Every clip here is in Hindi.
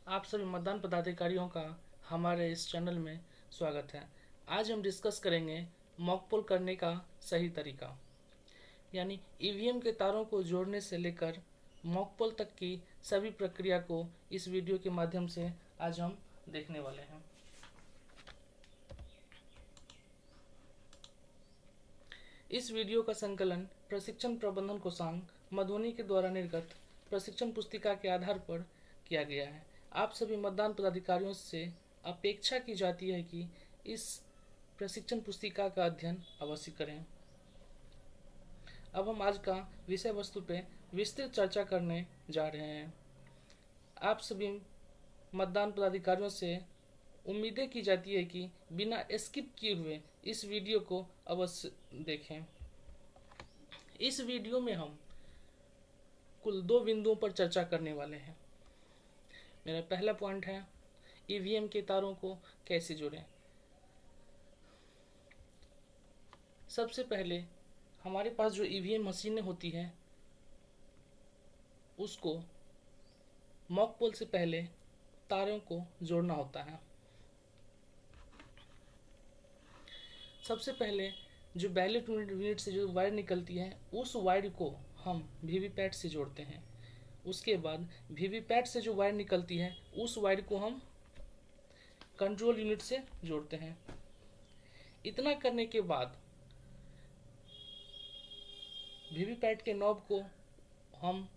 आप सभी मतदान पदाधिकारियों का हमारे इस चैनल में स्वागत है। आज हम डिस्कस करेंगे मॉक पोल करने का सही तरीका, यानी ईवीएम के तारों को जोड़ने से लेकर मॉक पोल तक की सभी प्रक्रिया को इस वीडियो के माध्यम से आज हम देखने वाले हैं। इस वीडियो का संकलन प्रशिक्षण प्रबंधन कोषांग मधुबनी के द्वारा निर्गत प्रशिक्षण पुस्तिका के आधार पर किया गया है। आप सभी मतदान पदाधिकारियों से अपेक्षा की जाती है कि इस प्रशिक्षण पुस्तिका का अध्ययन अवश्य करें। अब हम आज का विषय वस्तु पे विस्तृत चर्चा करने जा रहे हैं। आप सभी मतदान पदाधिकारियों से उम्मीदें की जाती है कि बिना स्किप किए हुए इस वीडियो को अवश्य देखें। इस वीडियो में हम कुल 2 बिंदुओं पर चर्चा करने वाले हैं। मेरा पहला पॉइंट है ईवीएम के तारों को कैसे जोड़ें। सबसे पहले हमारे पास जो ईवीएम मशीनें होती हैं उसको मॉक पोल से पहले तारों को जोड़ना होता है। सबसे पहले जो बैलेट यूनिट से जो वायर निकलती है उस वायर को हम वीवीपैट से जोड़ते हैं। उसके बाद वीवीपैट से जो वायर निकलती है उस वायर को हम कंट्रोल यूनिट से जोड़ते हैं। इतना करने के बाद वीवीपैट के नॉब को हम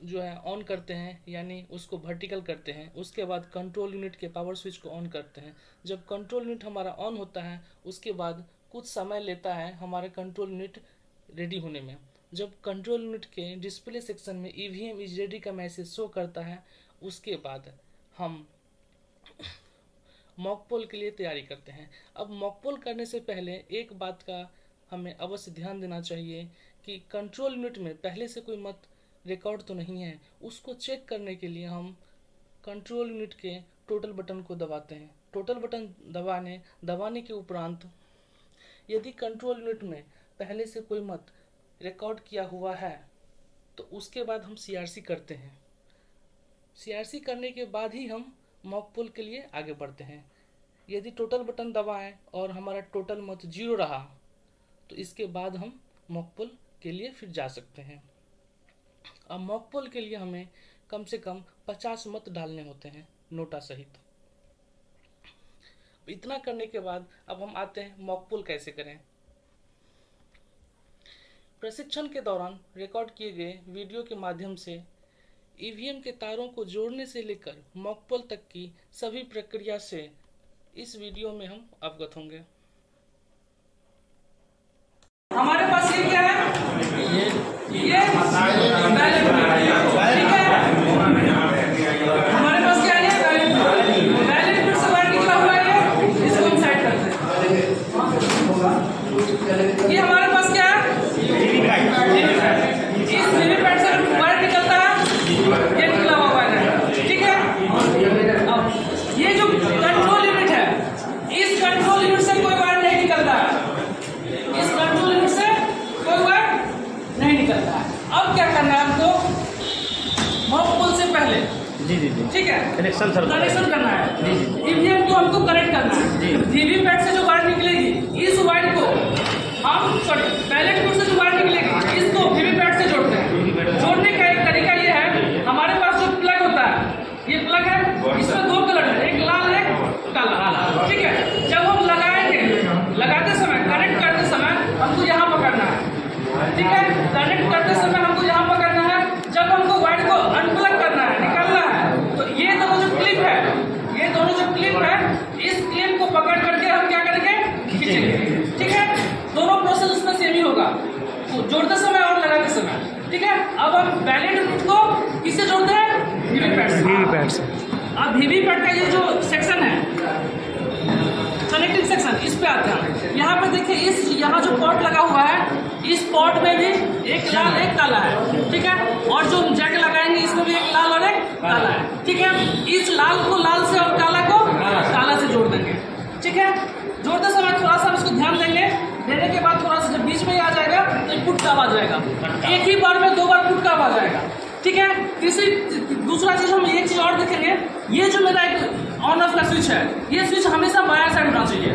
जो है ऑन करते हैं, यानी उसको वर्टिकल करते हैं। उसके बाद कंट्रोल यूनिट के पावर स्विच को ऑन करते हैं। जब कंट्रोल यूनिट हमारा ऑन होता है उसके बाद कुछ समय लेता है हमारे कंट्रोल यूनिट रेडी होने में। जब कंट्रोल यूनिट के डिस्प्ले सेक्शन में ईवीएम इज रेडी का मैसेज शो करता है उसके बाद हम मॉक पोल के लिए तैयारी करते हैं। अब मॉक पोल करने से पहले एक बात का हमें अवश्य ध्यान देना चाहिए कि कंट्रोल यूनिट में पहले से कोई मत रिकॉर्ड तो नहीं है। उसको चेक करने के लिए हम कंट्रोल यूनिट के टोटल बटन को दबाते हैं। टोटल बटन दबाने के उपरांत यदि कंट्रोल यूनिट में पहले से कोई मत रिकॉर्ड किया हुआ है तो उसके बाद हम सीआरसी करते हैं। सीआरसी करने के बाद ही हम मॉक पोल के लिए आगे बढ़ते हैं। यदि टोटल बटन दबाएं और हमारा टोटल मत 0 रहा तो इसके बाद हम मॉक पोल के लिए फिर जा सकते हैं। अब मॉक पोल के लिए हमें कम से कम 50 मत डालने होते हैं नोटा सहित। इतना करने के बाद अब हम आते हैं मॉक पोल कैसे करें। प्रशिक्षण के दौरान रिकॉर्ड किए गए वीडियो के माध्यम से ईवीएम के तारों को जोड़ने से लेकर मॉक पोल तक की सभी प्रक्रिया से इस वीडियो में हम अवगत होंगे। हमारे पास ये क्या है? ये बैलेट ठीक है। हमारे पास क्या है? बैलेट से वायर निकला हुआ है, इसको हम साइड करते हैं। ये हमारे पास क्या है? इस वीवीपैट से वायर निकलता है, ये निकला हुआ वायर है, ठीक है। अब ये जो कंट्रोल यूनिट है, इस कंट्रोल यूनिट से कोई वायर नहीं निकलता है। इस कंट्रोल यूनिट से कोई वायर नहीं निकलता है। अब क्या करना है हमको? मॉक पोल से पहले जी ठीक है कनेक्शन करना है। ईवीएम को हमको कनेक्ट करना है। वीवीपैट से जो वायर निकलेगी इस वायर को हम बैलेट यूनिट से जो वायर निकलेगी इसको वीवीपैट से जोड़ते हैं। जोड़ने का एक तरीका ये है, हमारे पास जो प्लग होता है, ये प्लग है, इसमें 2 कलर है, एक लाल है एक काला, ठीक है। जब हम लगाते समय कनेक्ट करते समय हमको यहाँ पकड़ना है, ठीक है। कनेक्ट करते समय हमको यहाँ पकड़ना है। जब हमको वायर को अनप्लग करना है, निकालना है, तो ये दोनों जो क्लिप है, इस क्लिप को पकड़ करके हम क्या करेंगे? खींचेंगे, ठीक है। दोनों प्रोसेस उसमें सेम ही होगा, तो जोड़ते समय और लगाते समय, ठीक है। अब हम बैलेट यूनिट को किससे जोड़ते हैं? वीवीपैट से। अब वीवीपैट का ये जो सेक्शन है, कनेक्टिंग सेक्शन, इस पे आते हैं। यहाँ पे देखिए, इस यहाँ जो पॉट लगा हुआ है, इस पॉट में भी एक लाल एक काला है, ठीक है। और जो जैक लगाएंगे इसमें भी एक लाल और एक काला है, ठीक है। इस लाल को लाल से और काला को काला से जोड़ देंगे, ठीक है। जोड़ते समय थोड़ा सा इसको ध्यान देने के बाद थोड़ा सा जब बीच में ही आ जाएगा तो पुट का आवाज आएगा। एक ही बार में 2 बार पुट का आवाज आएगा, ठीक है। दूसरा चीज हम एक चीज और देखेंगे, ये जो मेरा एक ऑन ऑफ का स्विच है, ये स्विच हमेशा बाया साइड होना चाहिए,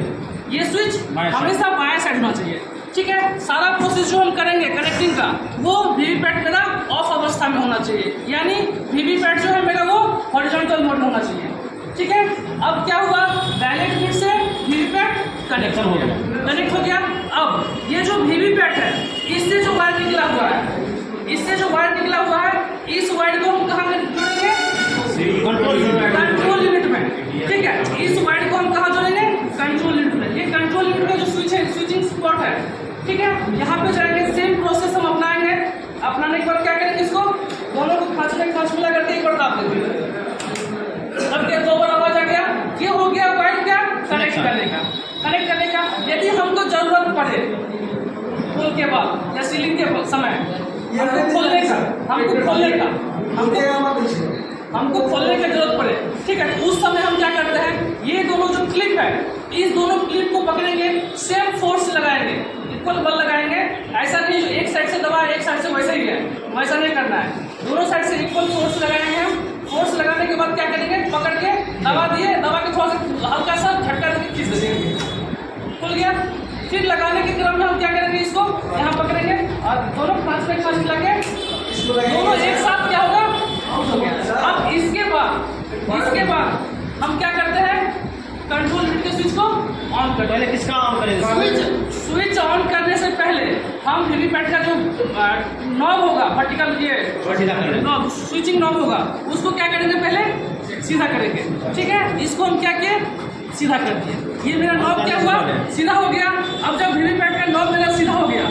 ये स्विच हमेशा बाया साइड होना चाहिए, ठीक है। सारा प्रोसेस जो हम करेंगे कनेक्टिंग का वो वीवीपैट मेरा ऑफ अवस्था में होना चाहिए, यानी वीवीपैट जो है मेरा वो हॉरिजॉन्टल मोड में होना चाहिए, ठीक है। अब क्या हुआ, डायरेक्ट बिट से वीवीपैट कनेक्ट हो गया। अब ये जो वीवीपैट है इससे जो वायर निकला हुआ है, इससे जो वायर निकला हुआ है, इस वायर को हम कहाँ जोड़ेंगे, कंट्रोल यूनिट में, ठीक है। इस वायर को हम कहाँ जोड़ेंगे, कंट्रोल यूनिट में। ये कंट्रोल यूनिट का जो स्विच है, स्विचिंग स्पॉट है, ठीक है। यहाँ पे जाएंगे, सेम प्रोसेस हम अपनाएंगे। अपनाने के बाद क्या करेंगे, इसको दोनों को खांच मिला करके एक बार दाब देंगे, अब क्या 2 बार आवाज आ गया, ये हो गया वायर क्या कनेक्ट करने का। यदि हमको जरूरत पड़े पुल के बाद या सीलिंग के समय हमको खोलने की जरूरत पड़े, ठीक है, उस समय हम क्या करते हैं, ये दोनों जो क्लिप है, इस दोनों क्लिप को पकड़ेंगे, सेम फोर्स लगाएंगे, इक्वल बल लगाएंगे। ऐसा नहीं एक साइड से दबा एक साइड से वैसा ही है, वैसा नहीं करना है, दोनों साइड से इक्वल फोर्स लगाएंगे हम। फोर्स लगाने के बाद क्या करेंगे, पकड़ के दबा के थोड़ा सा हल्का सा झटका देके खींच देंगे, खुल गया। फिर लगाने के क्रम में हम क्या करेंगे, इसको यहाँ पकड़ेंगे और दोनों खांच मिला के दोनों एक साथ क्या होगा, हो गया। अब इसके बाद हम क्या करते हैं, कंट्रोल यूनिट के स्विच को ऑन करते हैं। पहले किसका ऑन करेंगे, स्विच ऑन करने से पहले हम वीवीपैट का जो नॉब होगा, वर्टिकल नॉब, स्विचिंग नॉब होगा, उसको क्या करेंगे, पहले सीधा करेंगे, ठीक है। इसको हम क्या किए, सीधा कर दिए। ये मेरा नॉब क्या हुआ, सीधा हो गया। अब जब वीवीपैट का नॉब मेरा सीधा हो गया,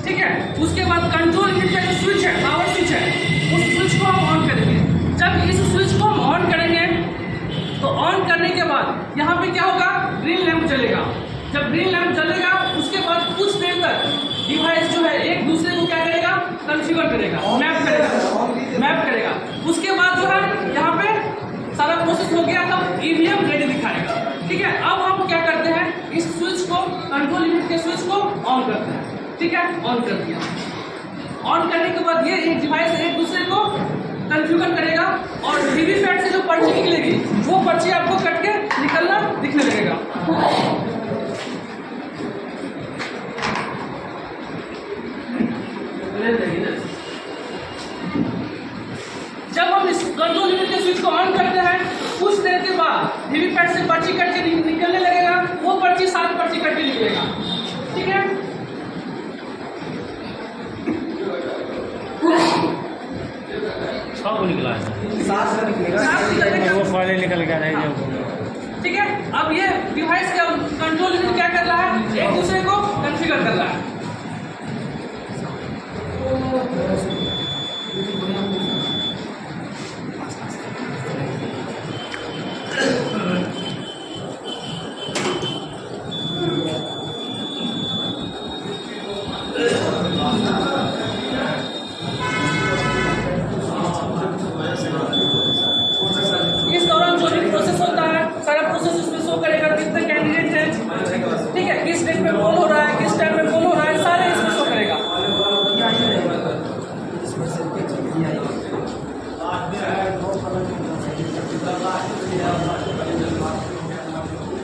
ठीक है, उसके बाद कंट्रोल यूनिट का जो स्विच है, पावर स्विच है, उस स्विच को हम ऑन करेंगे। जब इस स्विच को हम ऑन करेंगे तो ऑन करने के बाद यहाँ पे क्या होगा, ग्रीन लैंप जलेगा। जब ग्रीन लैंप जलेगा उसके बाद कुछ देर तक डिवाइस जो है एक दूसरे को क्या करेगा, कॉन्फ़िगर करेगा, मैप करेगा। उसके बाद जो है यहाँ पे सारा प्रोसेस हो गया, तब ईवीएम रेडी दिखाएगा, ठीक है। अब हम क्या करते हैं, इस स्विच को, कंट्रोल यूनिट के स्विच को ऑन करते हैं, ठीक है, ऑन कर दिया। ऑन करने के बाद ये डिवाइस एक दूसरे को कॉन्फ़िगर करेगा और वीवीपैट से जो पर्ची निकलेगी वो पर्ची आपको कट के निकलना दिखने लगेगा। जब हम इस कंट्रोल यूनिट के स्विच को ऑन करते हैं, कुछ देर के बाद वीवीपैट से पर्ची कट के निकलने लगेगा, वो पर्ची 7 पर्ची कट के निकलेगा, ठीक है। निकला है 7 वो फाइल निकल गया है, ठीक है। अब ये डिवाइस का कंट्रोल यूनिट क्या कर रहा है, एक दूसरे को कॉन्फ़िगर कर रहा है। इस दौरान जो भी प्रोसेस होता है, सारा प्रोसेस उसमें शो करेगा, कितने कैंडिडेट हैं, ठीक है, किस डेट में कॉल हो रहा है, किस टाइम में कॉल हो रहा है, सारे इसमें शो करेगा।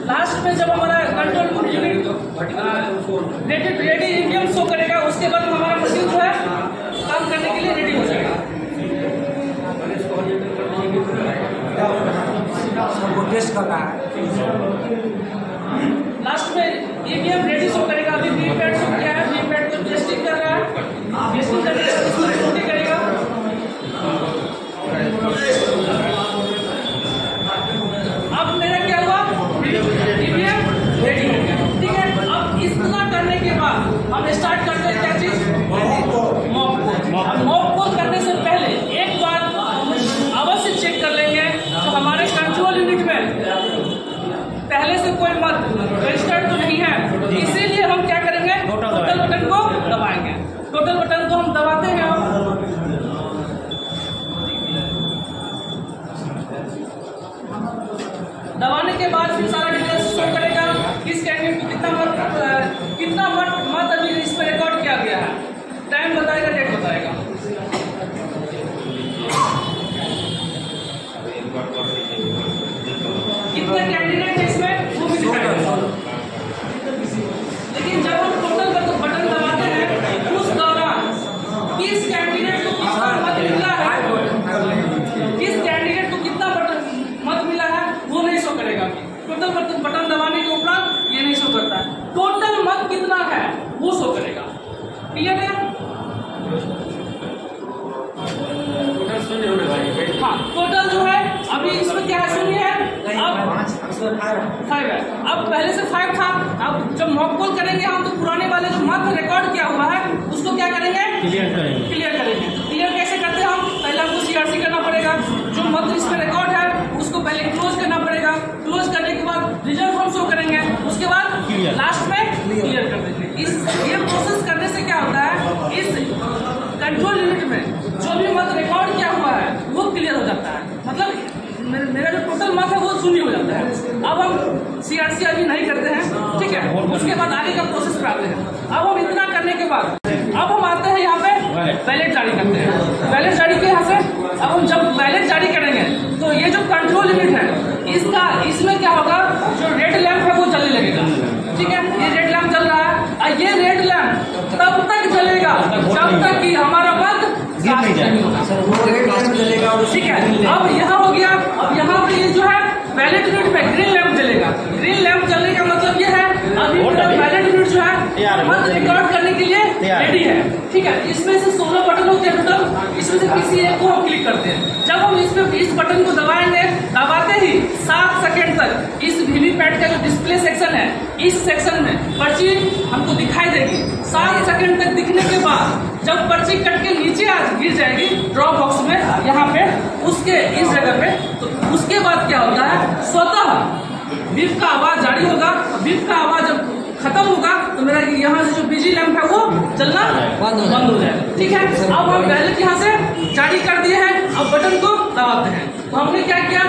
लास्ट में जब हमारा control unit ready EVM show करेगा, उसके बाद हमारा मशीन जो है काम करने के लिए रेडी हो जाएगा। टेस्ट कर रहा है, लास्ट में ईवीएम रेडी शो करेगा। अभी वीवीपैट शो किया है, वीवीपैट को टेस्टिंग कर रहा है, टेस्टिंग करने के बाद उसको रिपोर्टिंग करेगा। अब मेरा क्या हुआ, ईवीएम रेडी हो गया, ठीक है। अब इतना करने के बाद हम स्टार्ट करते हैं क्या चीज, हाँ, टोटल जो है अभी इसमें क्या है, शून्य है, अब 5 है। अब पहले से 5 था, अब जब मॉक पोल करेंगे हम तो पुराने वाले जो मत रिकॉर्ड किया हुआ है उसको क्या करेंगे, क्लियर करेंगे। क्लियर कैसे करते हैं हम, पहले हमको CRC करना पड़ेगा, जो मत इसमें रिकॉर्ड है उसको पहले क्लोज करना पड़ेगा, क्लोज करने के बाद रिजल्ट हम शो करेंगे, उसके बाद लास्ट में क्लियर कर देंगे। ये प्रोसेस करने से क्या होता है, इस कंट्रोल यूनिट में जो भी मत रिकॉर्ड किया हुआ है वो क्लियर हो जाता है, मतलब मेरा जो टोटल मत है वो शून्य हो जाता है। अब हम CRC अभी नहीं करते हैं, ठीक है, उसके बाद आगे का प्रोसेस पे आते हैं। अब हम इतना करने के बाद अब हम आते हैं यहाँ पे बैलेट जारी करते हैं। बैलेट जारी के यहाँ से अब हम जब बैलेट जारी करेंगे तो ये जो कंट्रोल यूनिट है इसमें क्या होगा, जो रेड लैंप है वो जलने लगेगा, ठीक है, ये रेड लैंप जल रहा है और ये रेड लैंप तब तक जलेगा जब तक कि हमारा मत नहीं होगा, ठीक है। अब यहाँ हो गया, अब यहाँ पे ये जो है बैलेट यूनिट में ग्रीन लैंप जलेगा। ग्रीन लैंप जलने का मतलब ये है अभी बैलेट यूनिट जो है मत रिकॉर्ड करने के लिए रेडी है, ठीक है। इसमें से 16 बटन होते हैं टोटल, इसमें से किसी एक को हम क्लिक करते हैं। जब हम इस बटन को दबाएंगे, दबाते ही 7 सेकंड तक इस वीवीपैट का जो डिस्प्ले सेक्शन है इस सेक्शन में पर्ची हमको दिखाई देगी। 7 सेकंड तक दिखने के बाद जब पर्ची कट के नीचे गिर जाएगी ड्रॉप बॉक्स में यहाँ पे उसके इस जगह पे, तो उसके बाद क्या होता है, स्वतः बीप का आवाज जारी होगा। बीप का आवाज जब खत्म होगा तो मेरा यहाँ से जो बिजी लैंप है वो चलना बंद हो जाएगा, ठीक है। अब हम बैलेट यहाँ से जारी कर दिए हैं, अब बटन को दबाते हैं। तो हमने क्या किया,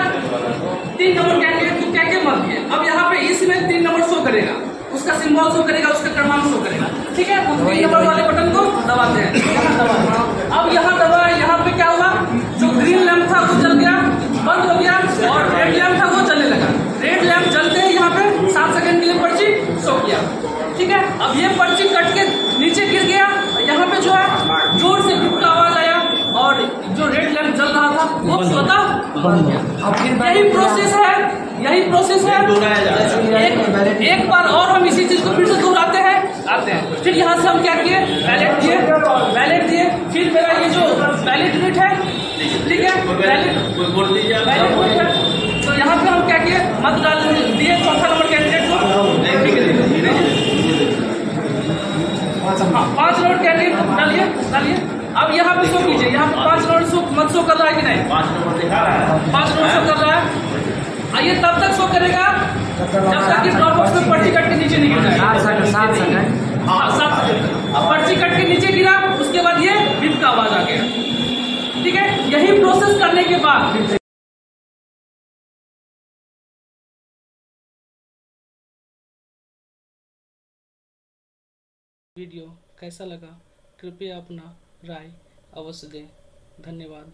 3 नंबर कैंडिडेट को क्या मत दिए। अब यहाँ पे इसमें 3 नंबर शो करेगा, उसका सिंबल शो करेगा, उसका क्रमांक शो करेगा, ठीक है। हम 3 नंबर वाले बटन को दबाते हैं। अब यहाँ दबाए, यहाँ पे क्या हुआ, जो ग्रीन लैंप था वो जल गया, बंद हो गया, और रेड लैंप था वो जलने लगा। रेड लैंप जलते ही यहाँ पे 7 सेकंड के लिए पर्ची शो किया, ठीक है। अब ये पर्ची कट के नीचे गिर गया, यहाँ पे जो है जोर से बीप का आवाज आया और जो रेड लैंप जल रहा था वो स्वतः बंद गया। अब फिर यही प्रोसेस है। एक बार और हम इसी चीज को फिर से दोहराते हैं। फिर यहाँ से हम क्या किए, बैलेट दिए। फिर मेरा ये जो बैलेट यूनिट है, ठीक है, बैलेट है, तो यहाँ पे हम क्या किए, मत डाल दिए 4था नंबर कैंडिडेट को, हाँ 5 नंबर कैंडिडेट डालिए। अब यहाँ पे शो कीजिए, यहाँ पे 5 नंबर मत शो कर रहा है कि नहीं, 5 नंबर शो कर रहा है। ये तब तक शो करेगा जब तक कि ड्रॉप बॉक्स में पर्ची कट के नीचे नहीं गिर जाएगा। 7 सेकंड, हाँ 7 सेकंड। अब पर्ची कट के नीचे गिरा, उसके बाद ये बीप का आवाज आ गया, ठीक है। यही प्रोसेस करने के बाद वीडियो कैसा लगा कृपया अपना राय अवश्य दें। धन्यवाद।